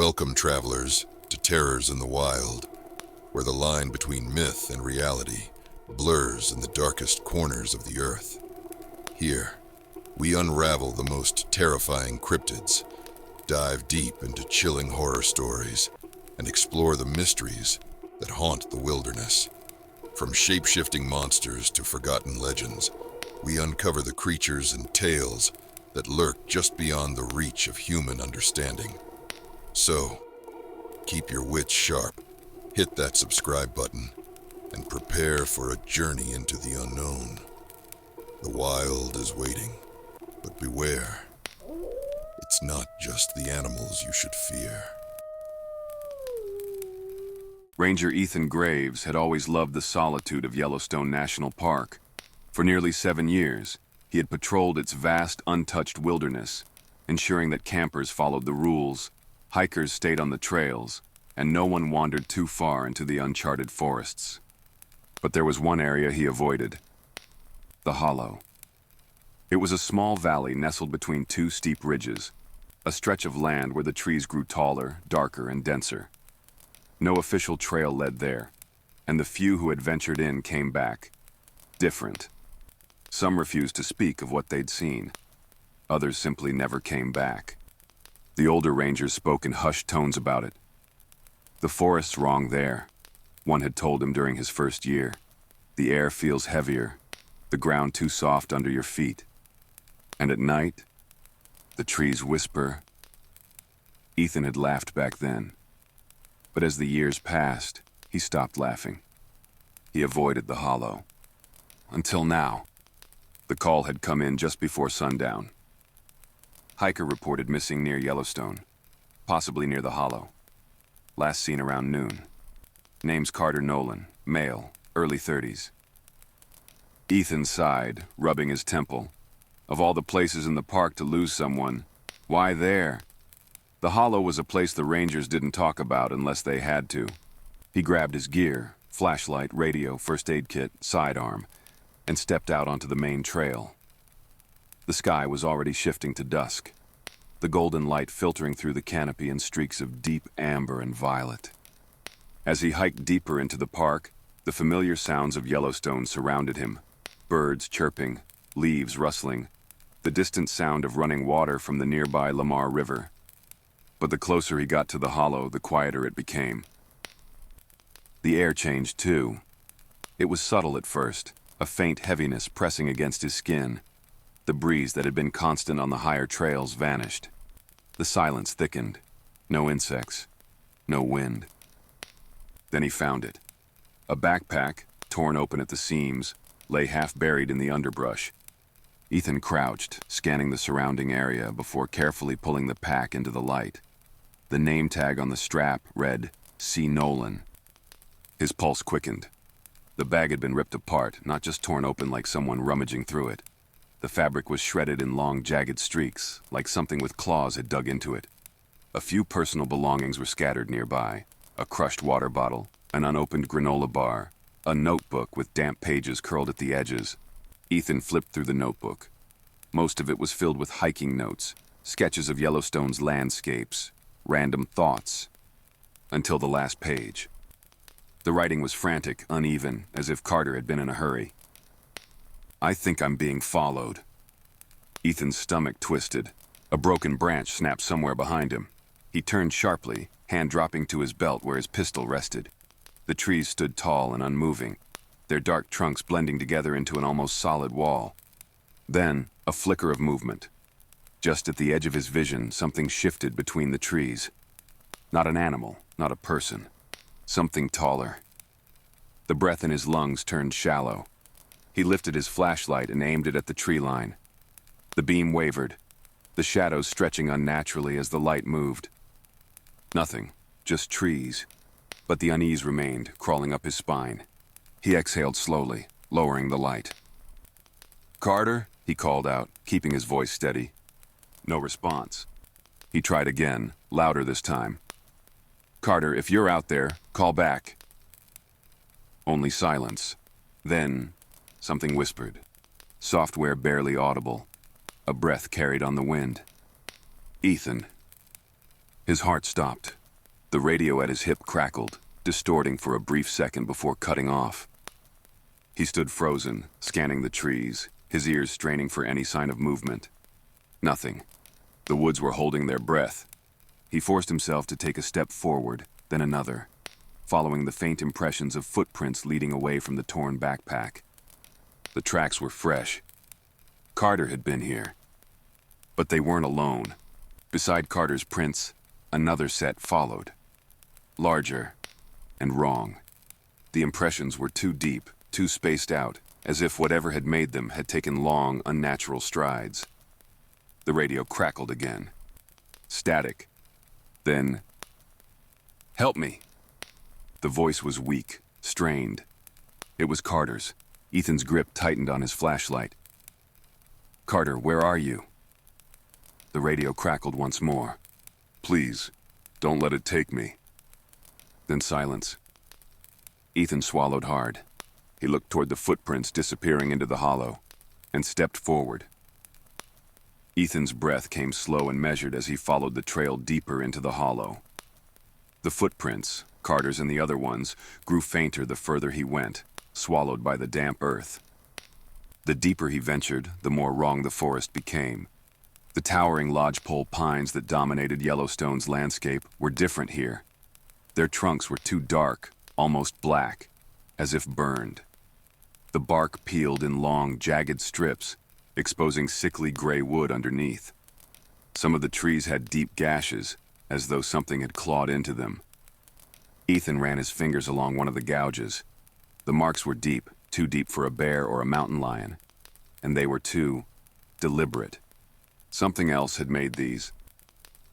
Welcome, travelers, to Terrors in the Wild, where the line between myth and reality blurs in the darkest corners of the earth. Here, we unravel the most terrifying cryptids, dive deep into chilling horror stories, and explore the mysteries that haunt the wilderness. From shape-shifting monsters to forgotten legends, we uncover the creatures and tales that lurk just beyond the reach of human understanding. So, keep your wits sharp, hit that subscribe button, and prepare for a journey into the unknown. The wild is waiting, but beware. It's not just the animals you should fear. Ranger Ethan Graves had always loved the solitude of Yellowstone National Park. For nearly 7 years, he had patrolled its vast, untouched wilderness, ensuring that campers followed the rules, hikers stayed on the trails, and no one wandered too far into the uncharted forests. But there was one area he avoided: the Hollow. It was a small valley nestled between two steep ridges, a stretch of land where the trees grew taller, darker, and denser. No official trail led there, and the few who had ventured in came back different. Some refused to speak of what they'd seen. Others simply never came back. The older rangers spoke in hushed tones about it. The forest's wrong there, one had told him during his first year. The air feels heavier, the ground too soft under your feet. And at night, the trees whisper. Ethan had laughed back then. But as the years passed, he stopped laughing. He avoided the Hollow. Until now. The call had come in just before sundown. Hiker reported missing near Yellowstone, possibly near the Hollow. Last seen around noon. Name's Carter Nolan, male, early 30s. Ethan sighed, rubbing his temple. Of all the places in the park to lose someone, why there? The Hollow was a place the rangers didn't talk about unless they had to. He grabbed his gear, flashlight, radio, first aid kit, sidearm, and stepped out onto the main trail. The sky was already shifting to dusk, the golden light filtering through the canopy in streaks of deep amber and violet. As he hiked deeper into the park, the familiar sounds of Yellowstone surrounded him. Birds chirping, leaves rustling, the distant sound of running water from the nearby Lamar River. But the closer he got to the Hollow, the quieter it became. The air changed too. It was subtle at first, a faint heaviness pressing against his skin. The breeze that had been constant on the higher trails vanished. The silence thickened. No insects. No wind. Then he found it. A backpack, torn open at the seams, lay half buried in the underbrush. Ethan crouched, scanning the surrounding area before carefully pulling the pack into the light. The name tag on the strap read, C. Nolan. His pulse quickened. The bag had been ripped apart, not just torn open like someone rummaging through it. The fabric was shredded in long, jagged streaks, like something with claws had dug into it. A few personal belongings were scattered nearby: a crushed water bottle, an unopened granola bar, a notebook with damp pages curled at the edges. Ethan flipped through the notebook. Most of it was filled with hiking notes, sketches of Yellowstone's landscapes, random thoughts, until the last page. The writing was frantic, uneven, as if Carter had been in a hurry. I think I'm being followed. Ethan's stomach twisted. A broken branch snapped somewhere behind him. He turned sharply, hand dropping to his belt where his pistol rested. The trees stood tall and unmoving, their dark trunks blending together into an almost solid wall. Then, a flicker of movement. Just at the edge of his vision, something shifted between the trees. Not an animal, not a person. Something taller. The breath in his lungs turned shallow. He lifted his flashlight and aimed it at the tree line. The beam wavered, the shadows stretching unnaturally as the light moved. Nothing, just trees. But the unease remained, crawling up his spine. He exhaled slowly, lowering the light. "Carter?" he called out, keeping his voice steady. No response. He tried again, louder this time. "Carter, if you're out there, call back." Only silence. Then, something whispered. Software barely audible. A breath carried on the wind. "Ethan." His heart stopped. The radio at his hip crackled, distorting for a brief second before cutting off. He stood frozen, scanning the trees, his ears straining for any sign of movement. Nothing. The woods were holding their breath. He forced himself to take a step forward, then another, following the faint impressions of footprints leading away from the torn backpack. The tracks were fresh. Carter had been here. But they weren't alone. Beside Carter's prints, another set followed. Larger and wrong. The impressions were too deep, too spaced out, as if whatever had made them had taken long, unnatural strides. The radio crackled again. Static. Then, "Help me." The voice was weak, strained. It was Carter's. Ethan's grip tightened on his flashlight. "Carter, where are you?" The radio crackled once more. "Please, don't let it take me." Then silence. Ethan swallowed hard. He looked toward the footprints disappearing into the hollow, and stepped forward. Ethan's breath came slow and measured as he followed the trail deeper into the hollow. The footprints, Carter's and the other ones, grew fainter the further he went, swallowed by the damp earth. The deeper he ventured, the more wrong the forest became. The towering lodgepole pines that dominated Yellowstone's landscape were different here. Their trunks were too dark, almost black, as if burned. The bark peeled in long, jagged strips, exposing sickly gray wood underneath. Some of the trees had deep gashes, as though something had clawed into them. Ethan ran his fingers along one of the gouges. The marks were deep, too deep for a bear or a mountain lion, and they were too deliberate. Something else had made these.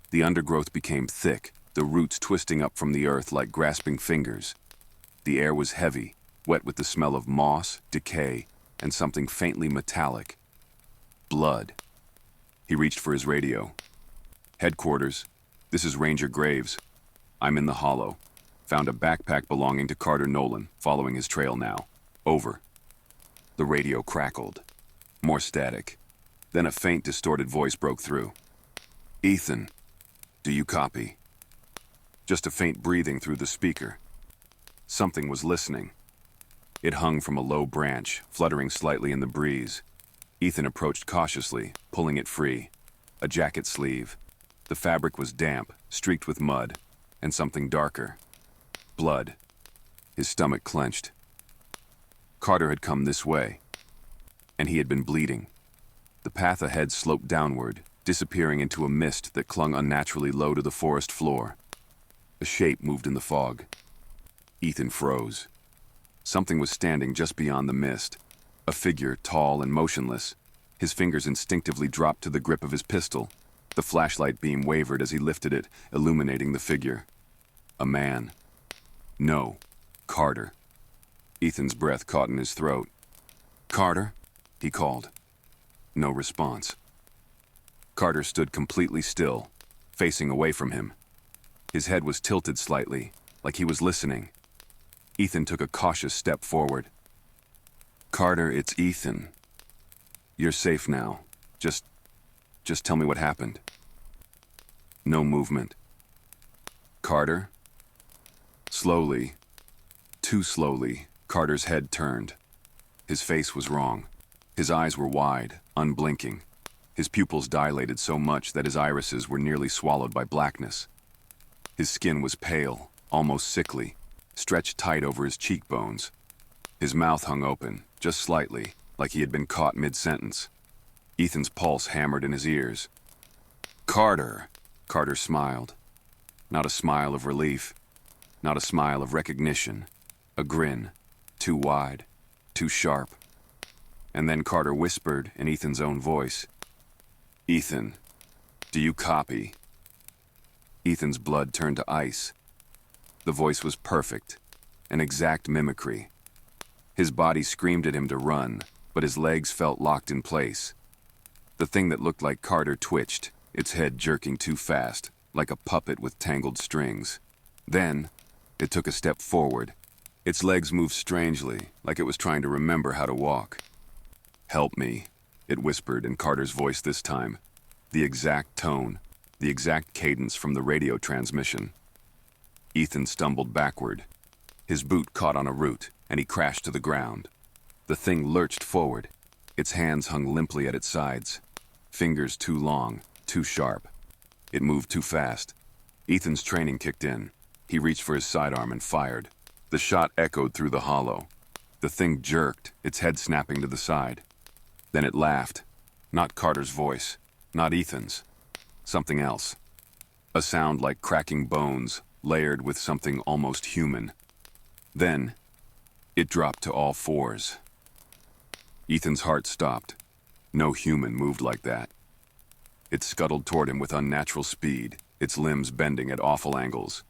The undergrowth became thick, the roots twisting up from the earth like grasping fingers. The air was heavy, wet with the smell of moss, decay, and something faintly metallic. Blood. He reached for his radio. "Headquarters, this is Ranger Graves. I'm in the hollow. Found a backpack belonging to Carter Nolan, following his trail now. Over." The radio crackled. More static. Then a faint, distorted voice broke through. "Ethan, do you copy?" Just a faint breathing through the speaker. Something was listening. It hung from a low branch, fluttering slightly in the breeze. Ethan approached cautiously, pulling it free. A jacket sleeve. The fabric was damp, streaked with mud, and something darker. Blood. His stomach clenched. Carter had come this way, and he had been bleeding. The path ahead sloped downward, disappearing into a mist that clung unnaturally low to the forest floor. A shape moved in the fog. Ethan froze. Something was standing just beyond the mist. A figure, tall and motionless. His fingers instinctively dropped to the grip of his pistol. The flashlight beam wavered as he lifted it, illuminating the figure. A man. No. Carter. Ethan's breath caught in his throat. "Carter?" he called. No response. Carter stood completely still, facing away from him. His head was tilted slightly, like he was listening. Ethan took a cautious step forward. "Carter, it's Ethan. You're safe now. Just tell me what happened." No movement. "Carter?" Slowly, too slowly, Carter's head turned. His face was wrong. His eyes were wide, unblinking. His pupils dilated so much that his irises were nearly swallowed by blackness. His skin was pale, almost sickly, stretched tight over his cheekbones. His mouth hung open, just slightly, like he had been caught mid-sentence. Ethan's pulse hammered in his ears. "Carter!" Carter smiled. Not a smile of relief. Not a smile of recognition. A grin. Too wide. Too sharp. And then Carter whispered in Ethan's own voice. "Ethan, do you copy?" Ethan's blood turned to ice. The voice was perfect. An exact mimicry. His body screamed at him to run, but his legs felt locked in place. The thing that looked like Carter twitched, its head jerking too fast, like a puppet with tangled strings. Then, it took a step forward. Its legs moved strangely, like it was trying to remember how to walk. "Help me," it whispered in Carter's voice this time. The exact tone, the exact cadence from the radio transmission. Ethan stumbled backward. His boot caught on a root, and he crashed to the ground. The thing lurched forward. Its hands hung limply at its sides. Fingers too long, too sharp. It moved too fast. Ethan's training kicked in. He reached for his sidearm and fired. The shot echoed through the hollow. The thing jerked, its head snapping to the side. Then it laughed. Not Carter's voice, not Ethan's. Something else. A sound like cracking bones, layered with something almost human. Then, it dropped to all fours. Ethan's heart stopped. No human moved like that. It scuttled toward him with unnatural speed, its limbs bending at awful angles.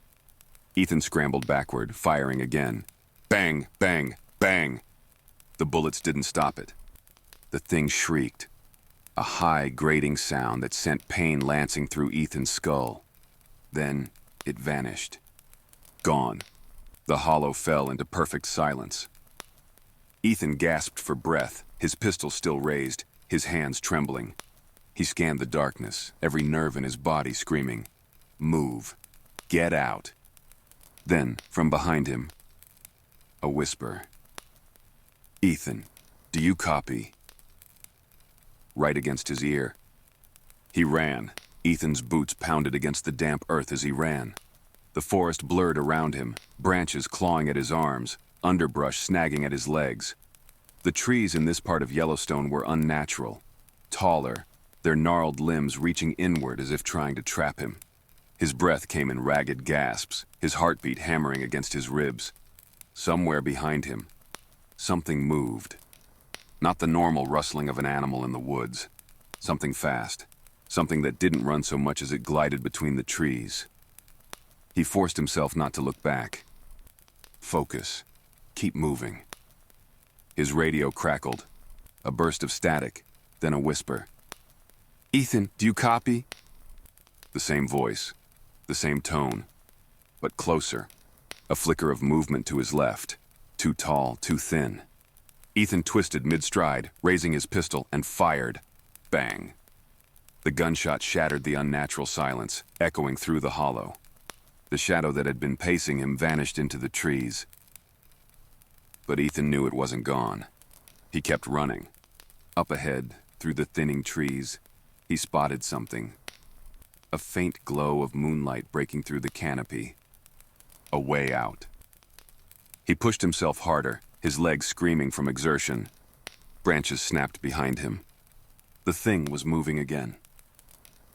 Ethan scrambled backward, firing again. Bang, bang, bang! The bullets didn't stop it. The thing shrieked. A high, grating sound that sent pain lancing through Ethan's skull. Then, it vanished. Gone. The hollow fell into perfect silence. Ethan gasped for breath, his pistol still raised, his hands trembling. He scanned the darkness, every nerve in his body screaming, "Move. Get out." Then, from behind him, a whisper. "Ethan, do you copy?" Right against his ear. He ran. Ethan's boots pounded against the damp earth as he ran. The forest blurred around him, branches clawing at his arms, underbrush snagging at his legs. The trees in this part of Yellowstone were unnatural, taller, their gnarled limbs reaching inward as if trying to trap him. His breath came in ragged gasps, his heartbeat hammering against his ribs. Somewhere behind him, something moved. Not the normal rustling of an animal in the woods. Something fast. Something that didn't run so much as it glided between the trees. He forced himself not to look back. Focus. Keep moving. His radio crackled. A burst of static, then a whisper. "Ethan, do you copy?" The same voice, the same tone, but closer. A flicker of movement to his left. Too tall, too thin. Ethan twisted mid-stride, raising his pistol, and fired. Bang. The gunshot shattered the unnatural silence, echoing through the hollow. The shadow that had been pacing him vanished into the trees. But Ethan knew it wasn't gone. He kept running. Up ahead, through the thinning trees, he spotted something. A faint glow of moonlight breaking through the canopy. A way out. He pushed himself harder, his legs screaming from exertion. Branches snapped behind him. The thing was moving again.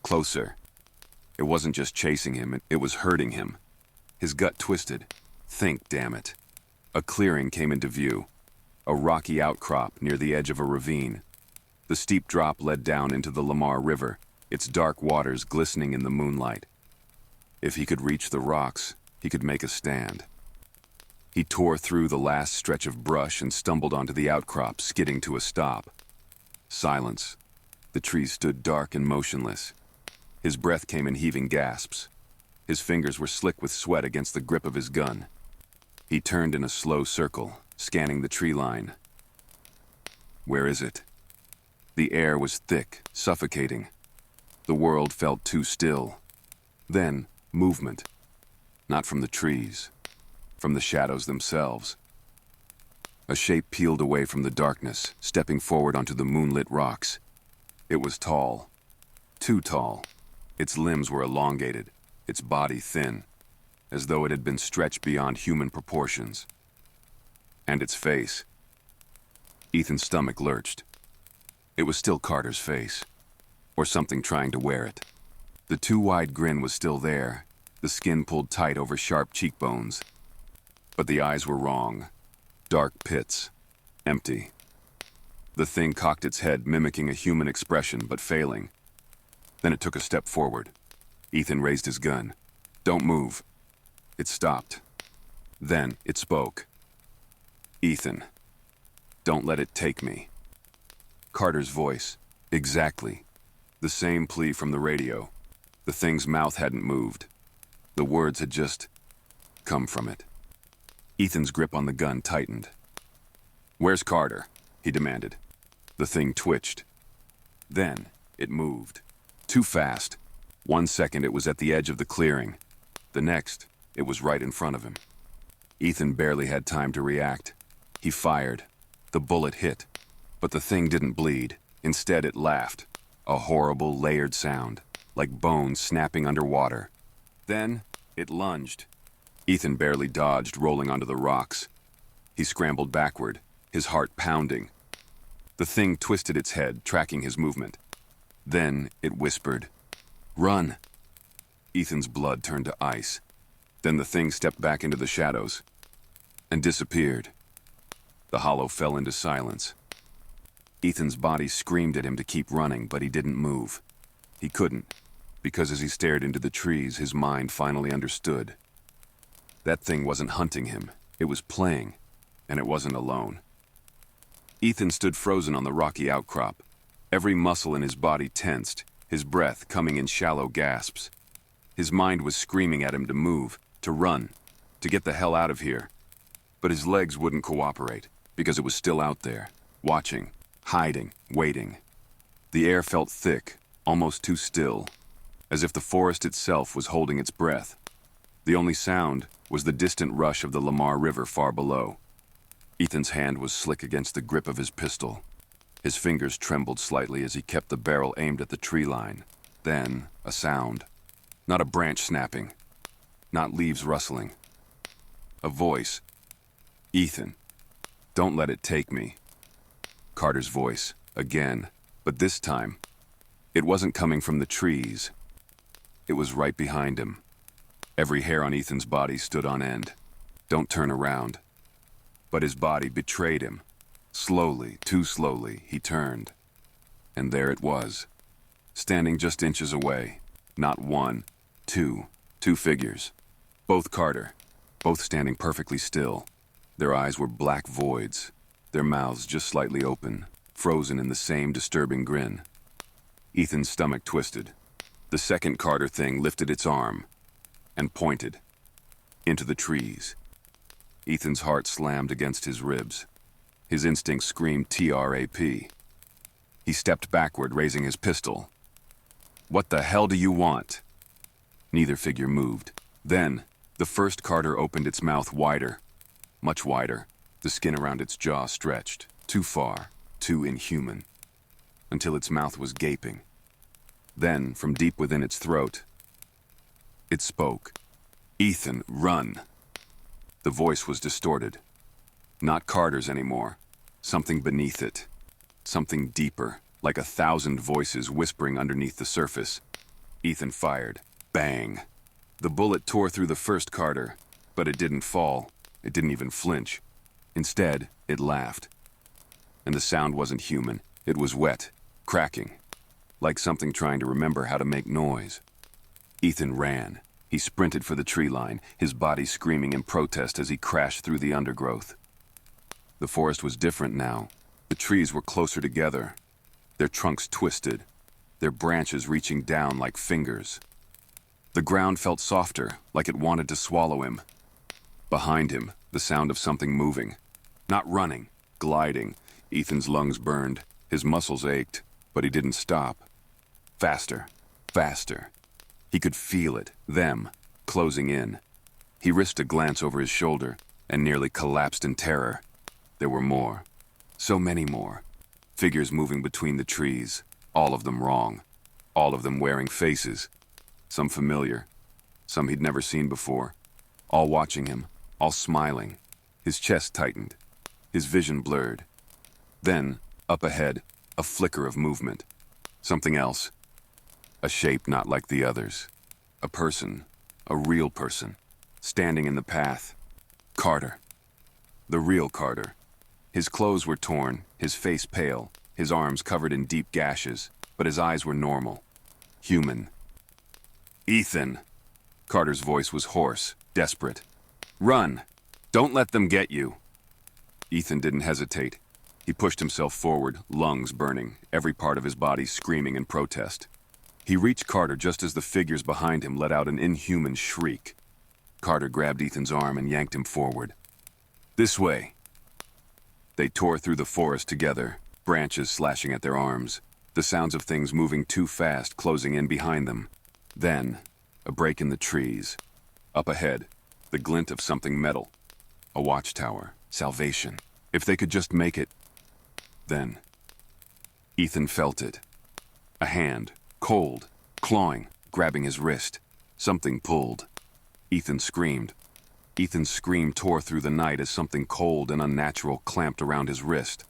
Closer. It wasn't just chasing him, it was hurting him. His gut twisted. Think, damn it. A clearing came into view. A rocky outcrop near the edge of a ravine. The steep drop led down into the Lamar River, its dark waters glistening in the moonlight. If he could reach the rocks, he could make a stand. He tore through the last stretch of brush and stumbled onto the outcrop, skidding to a stop. Silence. The trees stood dark and motionless. His breath came in heaving gasps. His fingers were slick with sweat against the grip of his gun. He turned in a slow circle, scanning the tree line. Where is it? The air was thick, suffocating. The world felt too still. Then, movement. Not from the trees. From the shadows themselves. A shape peeled away from the darkness, stepping forward onto the moonlit rocks. It was tall. Too tall. Its limbs were elongated, its body thin, as though it had been stretched beyond human proportions. And its face. Ethan's stomach lurched. It was still Carter's face. Or something trying to wear it. The too-wide grin was still there, the skin pulled tight over sharp cheekbones. But the eyes were wrong. Dark pits. Empty. The thing cocked its head, mimicking a human expression, but failing. Then it took a step forward. Ethan raised his gun. "Don't move." It stopped. Then it spoke. "Ethan, don't let it take me." Carter's voice. Exactly. The same plea from the radio. The thing's mouth hadn't moved. The words had just come from it. Ethan's grip on the gun tightened. "Where's Carter?" he demanded. The thing twitched. Then it moved. Too fast. One second it was at the edge of the clearing. The next, it was right in front of him. Ethan barely had time to react. He fired. The bullet hit. But the thing didn't bleed. Instead, it laughed. A horrible, layered sound, like bones snapping underwater. Then, it lunged. Ethan barely dodged, rolling onto the rocks. He scrambled backward, his heart pounding. The thing twisted its head, tracking his movement. Then, it whispered, "Run!" Ethan's blood turned to ice. Then the thing stepped back into the shadows and disappeared. The hollow fell into silence. Ethan's body screamed at him to keep running, but he didn't move. He couldn't, because as he stared into the trees, his mind finally understood. That thing wasn't hunting him. It was playing, and it wasn't alone. Ethan stood frozen on the rocky outcrop. Every muscle in his body tensed, his breath coming in shallow gasps. His mind was screaming at him to move, to run, to get the hell out of here. But his legs wouldn't cooperate, because it was still out there, watching, hiding, waiting. The air felt thick, almost too still, as if the forest itself was holding its breath. The only sound was the distant rush of the Lamar River far below. Ethan's hand was slick against the grip of his pistol. His fingers trembled slightly as he kept the barrel aimed at the tree line. Then, a sound. Not a branch snapping. Not leaves rustling. A voice. "Ethan, don't let it take me." Carter's voice, again, but this time, it wasn't coming from the trees. It was right behind him. Every hair on Ethan's body stood on end. "Don't turn around." But his body betrayed him. Slowly, too slowly, he turned. And there it was, standing just inches away. Not one, two figures. Both Carter, both standing perfectly still. Their eyes were black voids, their mouths just slightly open, frozen in the same disturbing grin. Ethan's stomach twisted. The second Carter thing lifted its arm and pointed into the trees. Ethan's heart slammed against his ribs. His instincts screamed TRAP. He stepped backward, raising his pistol. "What the hell do you want?" Neither figure moved. Then, the first Carter opened its mouth wider, much wider, the skin around its jaw stretched, too far, too inhuman, until its mouth was gaping. Then, from deep within its throat, it spoke. "Ethan, run!" The voice was distorted. Not Carter's anymore. Something beneath it. Something deeper, like 1,000 voices whispering underneath the surface. Ethan fired. Bang! The bullet tore through the first Carter, but it didn't fall. It didn't even flinch. Instead, it laughed. And the sound wasn't human. It was wet, cracking, like something trying to remember how to make noise. Ethan ran. He sprinted for the tree line, his body screaming in protest as he crashed through the undergrowth. The forest was different now. The trees were closer together, their trunks twisted, their branches reaching down like fingers. The ground felt softer, like it wanted to swallow him. Behind him, the sound of something moving. Not running, gliding. Ethan's lungs burned, his muscles ached, but he didn't stop. Faster, faster. He could feel it, them, closing in. He risked a glance over his shoulder and nearly collapsed in terror. There were more. So many more. Figures moving between the trees, all of them wrong. All of them wearing faces. Some familiar, some he'd never seen before. All watching him, all smiling. His chest tightened, his vision blurred. Then, up ahead, a flicker of movement. Something else. A shape not like the others. A person, a real person, standing in the path. Carter. The real Carter. His clothes were torn, his face pale, his arms covered in deep gashes, but his eyes were normal. Human. "Ethan." Carter's voice was hoarse, desperate. "Run! Don't let them get you!" Ethan didn't hesitate. He pushed himself forward, lungs burning, every part of his body screaming in protest. He reached Carter just as the figures behind him let out an inhuman shriek. Carter grabbed Ethan's arm and yanked him forward. "This way." They tore through the forest together, branches slashing at their arms, the sounds of things moving too fast closing in behind them. Then, a break in the trees. Up ahead, the glint of something metal. A watchtower. Salvation. If they could just make it. Then, Ethan felt it. A hand, cold, clawing, grabbing his wrist. Something pulled. Ethan screamed. Ethan's scream tore through the night as something cold and unnatural clamped around his wrist.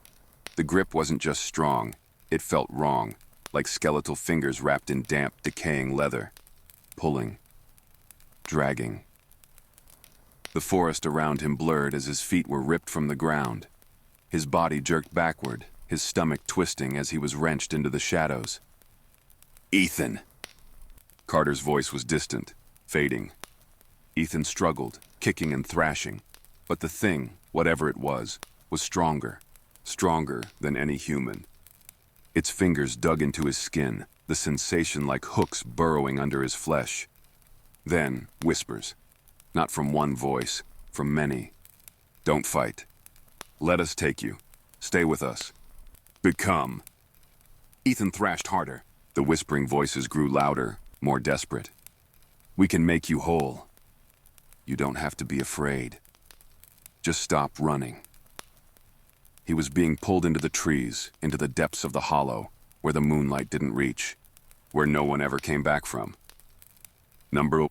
The grip wasn't just strong, it felt wrong, like skeletal fingers wrapped in damp, decaying leather. Pulling. Dragging. The forest around him blurred as his feet were ripped from the ground. His body jerked backward, his stomach twisting as he was wrenched into the shadows. Ethan! Carter's voice was distant, fading. Ethan struggled, kicking and thrashing, but the thing, whatever it was stronger than any human. Its fingers dug into his skin, the sensation like hooks burrowing under his flesh. Then, whispers. Not from one voice, from many. Don't fight. Let us take you. Stay with us. Become. Ethan thrashed harder. The whispering voices grew louder, more desperate. We can make you whole. You don't have to be afraid. Just stop running. He was being pulled into the trees, into the depths of the hollow, where the moonlight didn't reach, where no one ever came back from.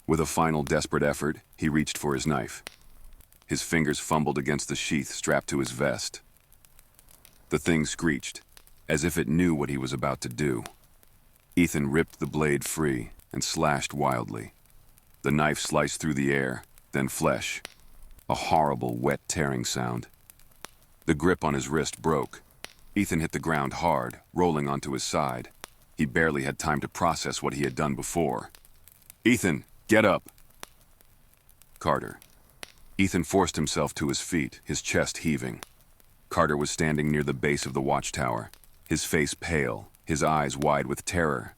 With a final desperate effort, he reached for his knife. His fingers fumbled against the sheath strapped to his vest. The thing screeched, as if it knew what he was about to do. Ethan ripped the blade free and slashed wildly. The knife sliced through the air, then flesh. A horrible, wet tearing sound. The grip on his wrist broke. Ethan hit the ground hard, rolling onto his side. He barely had time to process what he had done before. Ethan, get up! Carter. Ethan forced himself to his feet, his chest heaving. Carter was standing near the base of the watchtower, his face pale, his eyes wide with terror.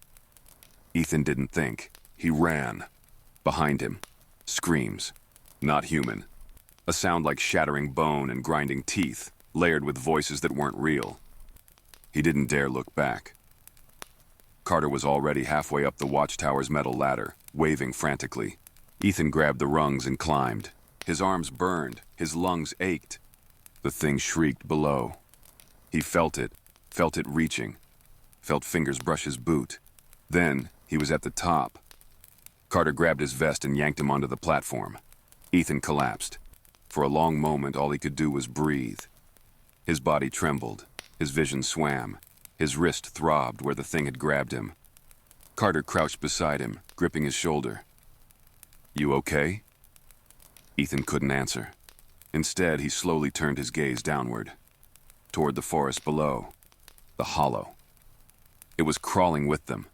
Ethan didn't think. He ran. Behind him, screams. Not human. A sound like shattering bone and grinding teeth, layered with voices that weren't real. He didn't dare look back. Carter was already halfway up the watchtower's metal ladder, waving frantically. Ethan grabbed the rungs and climbed. His arms burned, his lungs ached. The thing shrieked below. He felt it reaching, felt fingers brush his boot. Then he was at the top. Carter grabbed his vest and yanked him onto the platform. Ethan collapsed. For a long moment, all he could do was breathe. His body trembled, his vision swam, his wrist throbbed where the thing had grabbed him. Carter crouched beside him, gripping his shoulder. You okay? Ethan couldn't answer. Instead, he slowly turned his gaze downward, toward the forest below, the hollow. It was crawling with them.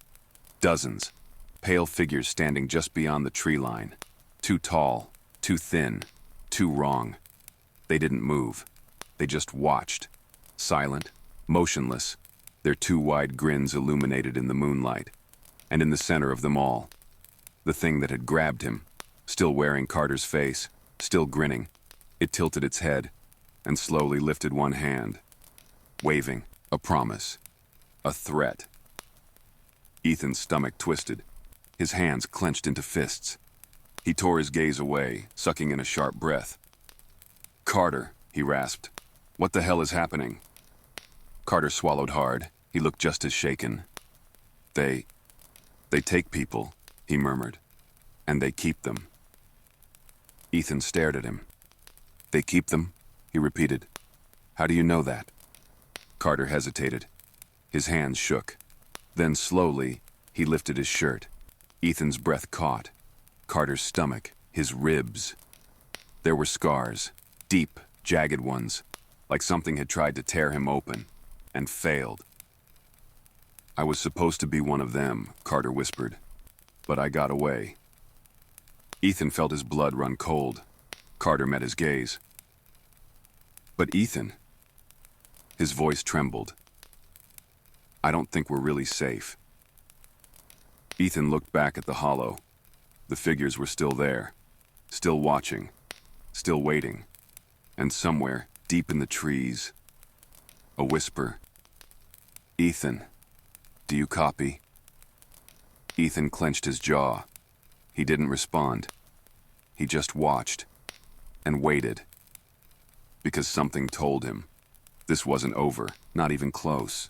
Dozens, pale figures standing just beyond the tree line. Too tall, too thin, too wrong. They didn't move. They just watched, silent, motionless, their two wide grins illuminated in the moonlight. And in the center of them all, the thing that had grabbed him, still wearing Carter's face, still grinning. It tilted its head and slowly lifted one hand, waving a promise, a threat. Ethan's stomach twisted, his hands clenched into fists. He tore his gaze away, sucking in a sharp breath. Carter, he rasped. What the hell is happening? Carter swallowed hard. He looked just as shaken. They take people, he murmured, and they keep them. Ethan stared at him. They keep them? He repeated. How do you know that? Carter hesitated. His hands shook. Then slowly, he lifted his shirt. Ethan's breath caught. Carter's stomach, his ribs. There were scars, deep, jagged ones, like something had tried to tear him open, and failed. I was supposed to be one of them, Carter whispered, but I got away. Ethan felt his blood run cold. Carter met his gaze. But Ethan, his voice trembled. I don't think we're really safe. Ethan looked back at the hollow. The figures were still there, still watching, still waiting. And somewhere, deep in the trees, a whisper. Ethan, do you copy? Ethan clenched his jaw. He didn't respond. He just watched and waited. Because something told him this wasn't over, not even close.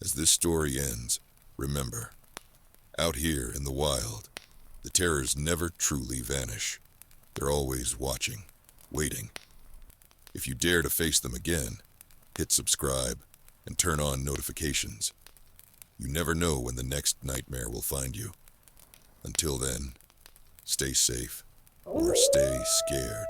As this story ends, remember, out here in the wild, the terrors never truly vanish. They're always watching, waiting. If you dare to face them again, hit subscribe and turn on notifications. You never know when the next nightmare will find you. Until then, stay safe or stay scared.